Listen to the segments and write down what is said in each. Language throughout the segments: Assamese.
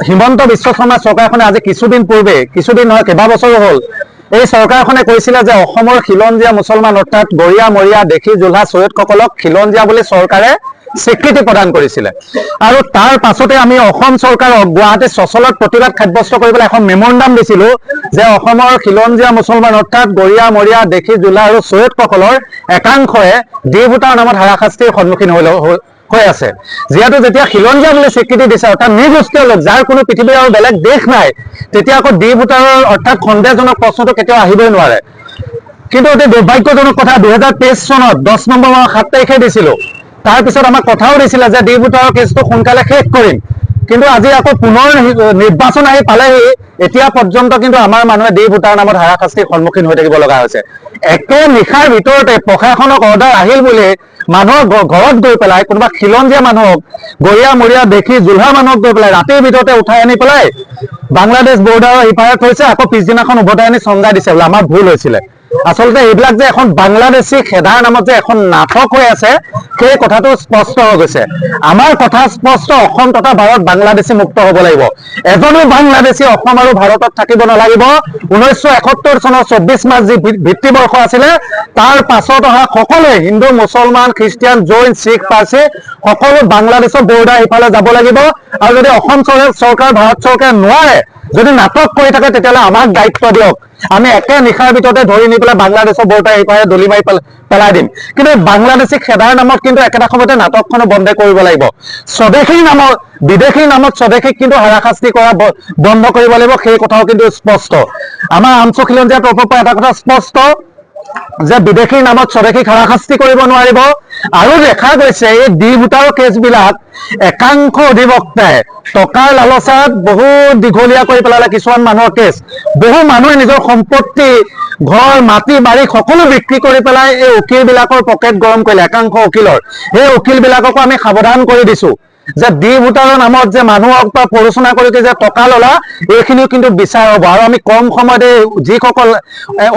হিমন্ত বিশ্ব শৰ্মা চৰকাৰখনে আজি কিছুদিন নহয় কেইবাবছৰো হ'ল এই চৰকাৰখনে কৈছিলে যে অসমৰ খিলঞ্জীয়া মুছলমান অৰ্থাৎ গৰিয়া মৰিয়া দেশী জোলহা চৈয়দসকলক খিলঞ্জীয়া বুলি চৰকাৰে স্বীকৃতি প্ৰদান কৰিছিলে আৰু তাৰ পাছতে আমি অসম চৰকাৰক গুৱাহাটী চচলত প্ৰতিবাদ সাব্যস্ত কৰিবলৈ এখন মেমৰেণ্ডাম দিছিলো যে অসমৰ খিলঞ্জীয়া মুছলমান অৰ্থাৎ গৰিয়া মৰিয়া দেশী জোলহা আৰু চৈয়দসকলৰ একাংশই ডি ভোটাৰ নামত হাৰাশাস্তিৰ সন্মুখীন হৈ আছে যেহেতু যেতিয়া খিলঞ্জীয়া বুলি স্বীকৃতি দিছে অৰ্থাৎ নিৰ্গোষ্ঠীয় লোক যাৰ কোনো পৃথিৱীৰ আৰু বেলেগ দেশ নাই তেতিয়া আকৌ ডি ভোটাৰৰ অৰ্থাৎ সন্দেহজনক প্ৰশ্নটো কেতিয়াও আহিবই নোৱাৰে কিন্তু অতি দুৰ্ভাগ্যজনক কথা 2023 চনত 10 নম্বৰ মাহৰ 7 তাৰিখে দিছিলো তাৰ পিছত আমাক কথাও দিছিলে যে ডি ভোটাৰৰ কেছটো সোনকালে শেষ কৰিম কিন্তু আজি আকৌ পুনৰ নিৰ্বাচন আহি পালেহি এতিয়া পৰ্যন্ত কিন্তু আমাৰ মানুহে ডি ভোটাৰ নামত হাৰাশাস্তিৰ সন্মুখীন হৈ থাকিব লগা হৈছে একে নিশাৰ ভিতৰতে প্ৰশাসনক অৰ্ডাৰ আহিল বুলি মানুহৰ ঘৰত গৈ পেলাই কোনোবা খিলঞ্জীয়া মানুহক গৰিয়া মৰিয়া দেখি জোলহা মানুহক গৈ পেলাই ৰাতিৰ ভিতৰতে উঠাই আনি পেলাই বাংলাদেশ বৰ্ডাৰৰ ইপাৰে থৈছে আকৌ পিছদিনাখন উভতাই আনি চমজাই দিছে বোলে আমাৰ ভুল হৈছিলে আচলতে এইবিলাক যে এখন বাংলাদেশী খেদাৰ নামত যে এখন নাটক হৈ আছে সেই কথাটো স্পষ্ট হৈ গৈছে আমাৰ কথা স্পষ্ট অসম তথা ভাৰত বাংলাদেশী মুক্ত হ'ব লাগিব এজনো বাংলাদেশী অসম আৰু ভাৰতত থাকিব নালাগিব 1971 চনৰ 24 মাৰ্চ যি ভিত্তিবৰ্ষ আছিলে তাৰ পাছত অহা সকলোৱে হিন্দু মুছলমান খ্ৰীষ্টিয়ান জৈন শিখ পাৰ্চী সকলো বাংলাদেশৰ বৰ্ডাৰ ইফালে যাব লাগিব আৰু যদি অসম চৰকাৰ ভাৰত চৰকাৰে নোৱাৰে যদি নাটক কৰি থাকে তেতিয়াহ'লে আমাক দায়িত্ব দিয়ক আমি একে নিশাৰ ভিতৰতে ধৰি নি পেলাই বাংলাদেশৰ বৰ্ডাৰ ইপাৰে দলি মাৰি পেলাই দিম কিন্তু বাংলাদেশী খেদাৰ নামত কিন্তু একেটা সময়তে নাটকখনো বন্ধ কৰিব লাগিব স্বদেশীৰ নামত বিদেশীৰ নামত স্বদেশীক কিন্তু হাৰাশাস্তি কৰা বন্ধ কৰিব লাগিব সেই কথাও কিন্তু স্পষ্ট আমাৰ আমচু খিলঞ্জীয়াৰ তৰফৰ পৰা এটা কথা স্পষ্ট যে বিদেশীৰ নামত স্বদেশীক হাৰাশাস্তি কৰিব নোৱাৰিব আৰু দেখা গৈছে এই ডি ভোটাৰৰ কেছবিলাক একাংশ অধিবক্তাই টকাৰ লালচাত বহুত দীঘলীয়া কৰি পেলালে কিছুমান মানুহৰ কেছ বহু মানুহে নিজৰ সম্পত্তি ঘৰ মাটি বাৰী সকলো বিক্ৰী কৰি পেলাই এই উকিলবিলাকৰ পকেট গৰম কৰিলে একাংশ উকিলৰ এই উকিলবিলাককো আমি সাৱধান কৰি দিছো যে ডি ভোটাৰৰ নামত যে মানুহক বা প্ৰৰোচনা কৰি যে টকা ললা এইখিনিও কিন্তু বিচাৰ হ'ব আৰু আমি কম সময়তে যিসকল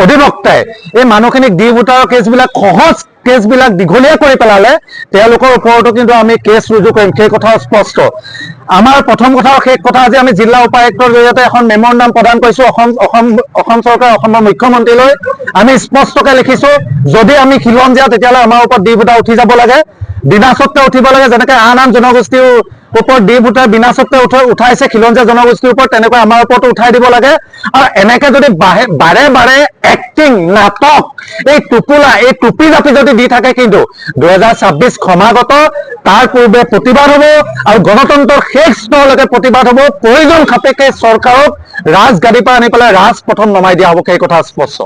অধিবক্তাই এই মানুহখিনিক ডি ভোটাৰৰ কেছবিলাক সহজ কেছবিলাক দীঘলীয়া কৰি পেলালে তেওঁলোকৰ ওপৰতো কিন্তু আমি কেছ ৰুজু কৰিম সেই কথাও স্পষ্ট আমাৰ প্ৰথম কথা শেষ কথা আজি আমি জিলা উপায়ুক্তৰ জৰিয়তে এখন মেমৰেণ্ডাম প্ৰদান কৰিছো অসম চৰকাৰ অসমৰ মুখ্যমন্ত্ৰীলৈ আমি স্পষ্টকৈ লিখিছো যদি আমি খিলঞ্জীয়া তেতিয়াহ'লে আমাৰ ওপৰত ডি ভোটাৰ উঠি যাব লাগে বিনা চৰ্তে উঠিব লাগে যেনেকৈ আন জনগোষ্ঠীৰ ওপৰত ডি ভোটাৰ বিনা চৰ্তে উঠাইছে খিলঞ্জীয়া জনগোষ্ঠীৰ ওপৰত তেনেকৈ আমাৰ ওপৰতো উঠাই দিব লাগে আৰু এনেকৈ যদি বাৰে বাৰে এক্টিং নাটক এই টোপোলা এই টুপি জাপি যদি দি থাকে কিন্তু 2026 সমাগত তাৰ পূৰ্বে প্ৰতিবাদ হ'ব আৰু গণতন্ত্ৰৰ শেষ স্তৰলৈকে প্ৰতিবাদ হ'ব প্ৰয়োজন সাপেক্ষে চৰকাৰক ৰাজগাদীৰ পৰা আনি পেলাই ৰাজপথত নমাই দিয়া হ'ব সেই কথা স্পষ্ট